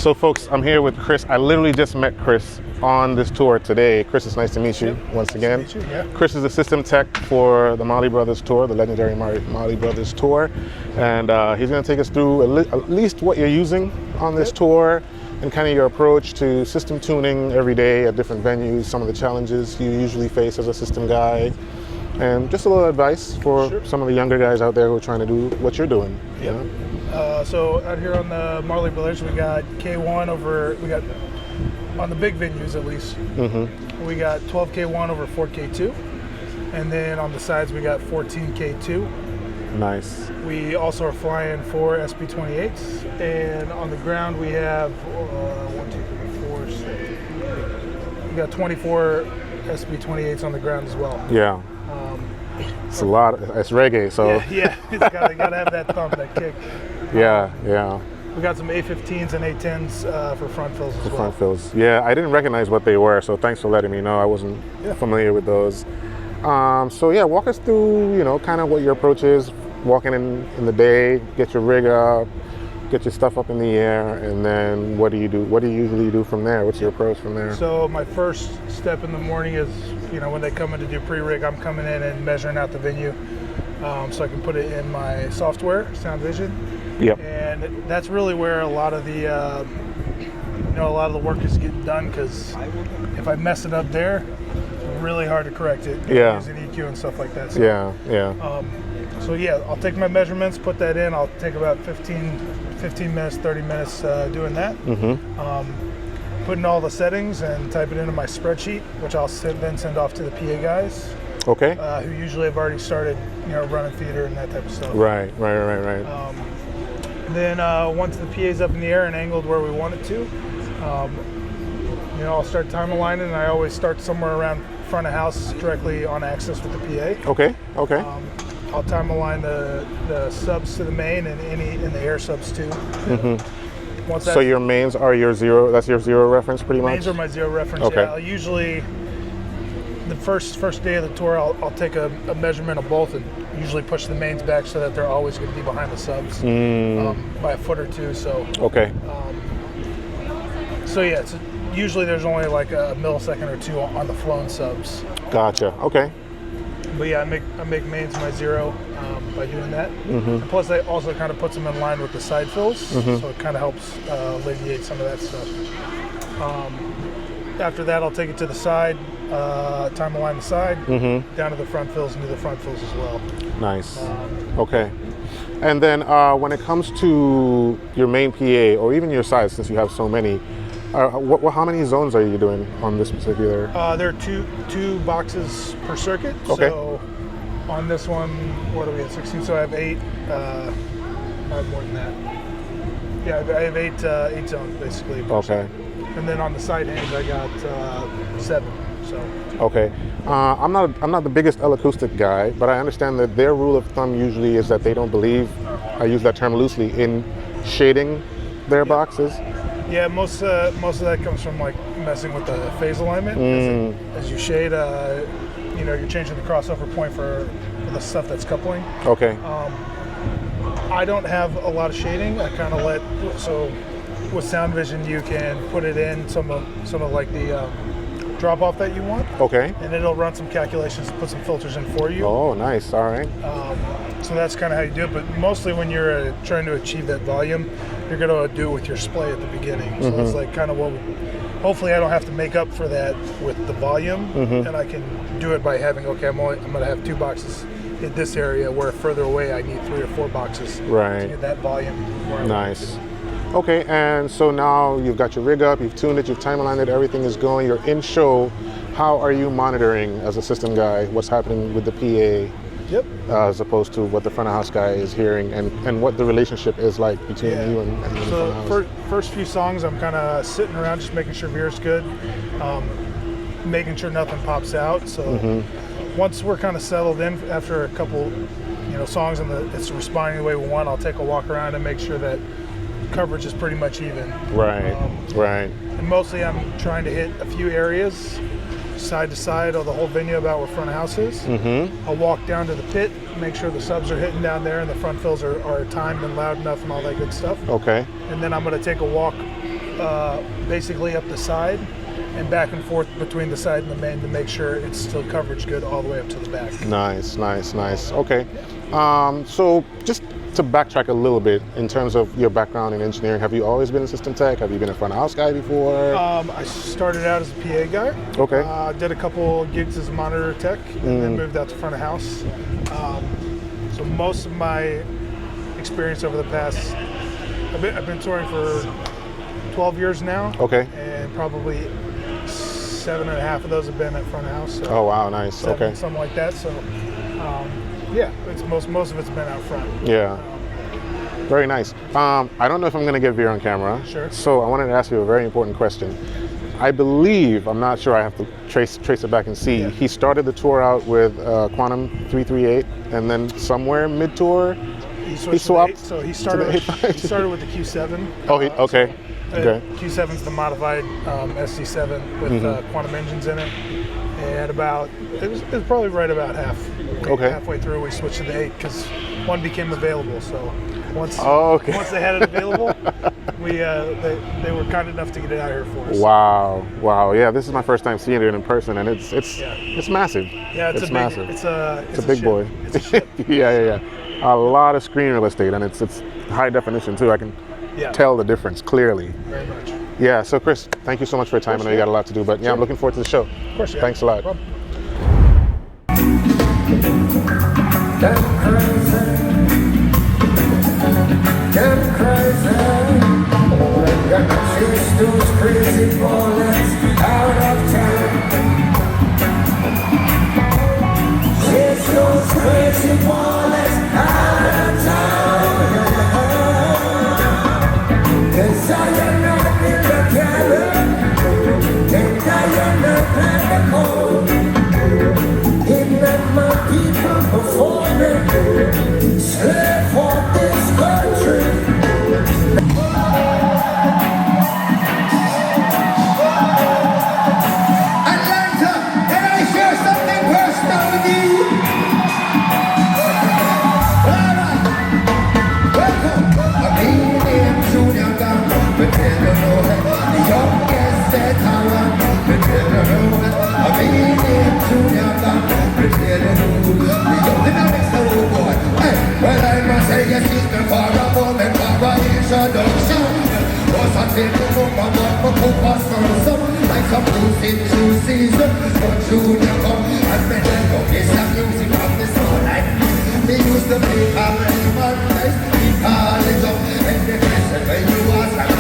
So folks, I'm here with Chris. I literally just met Chris on this tour today. Chris, it's nice to meet you once again. Nice to meet you, yeah. Chris is the system tech for the Marley Brothers Tour, the legendary Marley Brothers Tour. And he's going to take us through at least what you're using on this tour and kind of your approach to system tuning every day at different venues, some of the challenges you usually face as a system guy, and just a little advice for some of the younger guys out there who are trying to do what you're doing. Yep. You know? So out here on the Marley Brothers, we got K1 we got on the big venues at least, we got 12K1 over 4K2, and then on the sides we got 14K2. Nice. We also are flying 4 SP28s, and on the ground we have 1, 2, 3, 4, 6. We got 24 SP28s on the ground as well. Yeah. It's a lot. It's reggae, so yeah. It's gotta have that thump, that kick. Yeah. We got some A15s and A10s for front fills as well. Front fills. Yeah, I didn't recognize what they were, so thanks for letting me know. I wasn't familiar with those. So yeah, walk us through, kind of what your approach is, walking in the day, get your rig up, get your stuff up in the air, and then what do you do? What do you usually do from there? What's your approach from there? So my first step in the morning is, when they come in to do pre-rig, I'm coming in and measuring out the venue, so I can put it in my software, Sound Vision. Yep. And that's really where a lot of the, a lot of the work is getting done, because if I mess it up there, it's really hard to correct it. Using EQ and stuff like that. So, So I'll take my measurements, put that in. I'll take about 15 minutes, 30 minutes doing that. Put in all the settings and type it into my spreadsheet, which I'll then send off to the PA guys. Okay. Who usually have already started, running theater and that type of stuff. Right. Then once the PA's up in the air and angled where we want it to, I'll start time aligning, and I always start somewhere around front of house, directly on axis with the PA. Okay. I'll time align the subs to the main and the air subs too. So your mains are your zero. That's your zero reference, pretty much. Mains are my zero reference. Okay. Yeah, I'll usually the first day of the tour, I'll take a measurement of both and usually push the mains back so that they're always going to be behind the subs by a foot or two. So okay. It's usually there's only like a millisecond or two on the flown subs. Gotcha. Okay. But yeah, I make mains my zero by doing that. Plus, that also kind of puts them in line with the side fills, so it kind of helps alleviate some of that stuff. After that, I'll take it to the side, time align the side, down to the front fills, and do the front fills as well. Nice. Okay. And then when it comes to your main PA, or even your sides, since you have so many, how many zones are you doing on this particular? There are two boxes per circuit. Okay. So on this one, what are we at, 16? So I have 8. I have more than that. Yeah, I have 8 zones basically. Okay. And then on the side hands, I got 7. So. Okay. I'm not the biggest L-acoustic guy, but I understand that their rule of thumb usually is that they don't believe, I use that term loosely, in shading their boxes. Yeah, most of that comes from like messing with the phase alignment. As you shade, you're changing the crossover point for the stuff that's coupling. Okay. I don't have a lot of shading. I kind of so with Sound Vision you can put it in some of like the drop off that you want. Okay. And it'll run some calculations and put some filters in for you. Oh, nice. All right. So that's kind of how you do it. But mostly when you're trying to achieve that volume, you're going to do it with your splay at the beginning. So that's like kind of hopefully I don't have to make up for that with the volume, and I can do it by having, I'm going to have 2 boxes in this area, where further away I need 3 or 4 boxes to get that volume. Nice. Okay, and so now you've got your rig up, you've tuned it, you've time aligned it, everything is going, you're in show. How are you monitoring as a system guy what's happening with the PA? Yep. As opposed to what the front of house guy is hearing, and what the relationship is like between you and the front of house. First few songs, I'm kind of sitting around just making sure veer's good, making sure nothing pops out. So once we're kind of settled in after a couple, songs and it's responding the way we want, I'll take a walk around and make sure that coverage is pretty much even. Right. And mostly I'm trying to hit a few areas side to side of the whole venue about where front of house is. I'll walk down to the pit, make sure the subs are hitting down there and the front fills are timed and loud enough and all that good stuff. Okay. And then I'm going to take a walk basically up the side and back and forth between the side and the main to make sure it's still coverage good all the way up to the back. Nice, nice, nice. Okay. So just to backtrack a little bit in terms of your background in engineering, have you always been a system tech? Have you been a front of house guy before? I started out as a PA guy. Okay. Did a couple gigs as a monitor tech and then moved out to front of house. So most of my experience over the past, I've been touring for 12 years now. Okay. And probably 7.5 of those have been at front of house. So Oh wow, nice. 7, Okay. something like that. So yeah, it's most of it's been out front. Yeah. Very nice. I don't know if I'm going to get Veer on camera. Sure. So I wanted to ask you a very important question. I believe, I'm not sure, I have to trace it back and see. Yeah. He started the tour out with Quantum 338, and then somewhere mid-tour, He he switched swapped. to the 8, so he to started. the 8. He started with the Q7. Oh, okay. Okay. Q7's the modified SC7 with quantum engines in it. And it was probably right about halfway through we switched to the 8 because one became available. So once they had it available, they were kind enough to get it out here for us. Wow. Yeah, this is my first time seeing it in person, and it's massive. Yeah, it's massive. It's a big ship. boy. It's a ship. Yeah. A lot of screen real estate, and it's high definition too. I can tell the difference clearly. Very much. Yeah, so Chris, thank you so much for your time. I know you got a lot to do, but yeah, I'm looking forward to the show. Of course, yeah. Thanks a lot. No problem. Get crazy. Chase those crazy bullets out of town. Chase those crazy bullets out of town. 'Cause I am not in the cabin, and I am not practical. In that my people performing, slave for this country. Atlanta, can I share something personal with you? Alright, welcome. I'm in Junior Gang, but they don't know it. The youngest set around, but they don't know it. I'm in Junior Gang, but they don't know it. The youngest next to the boy. Hey, well I must say yes, she's been far up on the cover introduction. Was I take the book of what my coupons for some like some blues in 2 seasons. But Junior come and then I go get some music from the starlight. They used to play American Mondays, we call it up, and the question when you ask